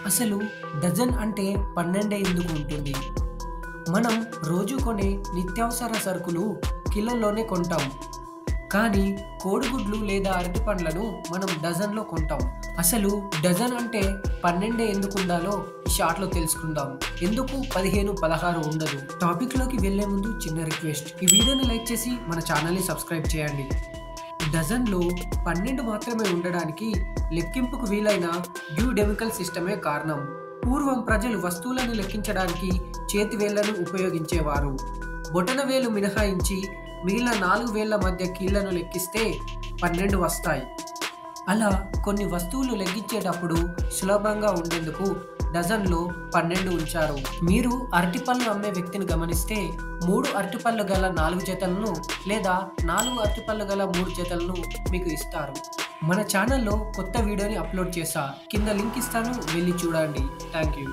అసలు డజన్ అంటే 12 ఎందుకు ఉంటుంది? మనం రోజు కొనే నిత్యావసర సరుకులు కిలోల్లోనే కొంటాం. కానీ కోడిగుడ్లు లేదా అరటిపండ్లను మనం డజన్‌లో కొంటాం. అసలు డజన్ అంటే 12 ఎందుకుండాలో ఈ షార్ట్‌లో తెలుసుకుందాం. ఎందుకు 15, 16 ఉండదు? టాపిక్‌లోకి వెళ్ళే ముందు చిన్న రిక్వెస్ట్. ఈ వీడియోని లైక్ చేసి మన ఛానల్‌ని సబ్స్క్రైబ్ చేయండి. డజన్‌లో 12 మాత్రమే ఉండడానికి లెక్కింపుకు వీలైన డ్యూడెమికల్ సిస్టమే కారణం. పూర్వం ప్రజలు వస్తువులను లెక్కించడానికి చేతి వేళ్లను ఉపయోగించేవారు. బొటనవేలు మినహాయించి మిగిలిన 4 వేళ్ల మధ్య కీళ్లను లెక్కిస్తే 12 వస్తాయి. అలా కొన్ని వస్తువులు లెక్కించేటప్పుడు సులభంగా ఉండేందుకు డజన్‌లో 12 ఉంచారు. మీరు అరటిపళ్ళు అమ్మే వ్యక్తిని గమనిస్తే 3 అరటిపళ్ళు గల 4 జతలను లేదా 4 అరటిపళ్ళు గల 3 జతలను మీకు ఇస్తారు. మన ఛానల్‌లో కొత్త వీడియోని అప్లోడ్ చేశా. కింద లింక్ ఇస్తాను, వెళ్లి చూడండి. Thank you.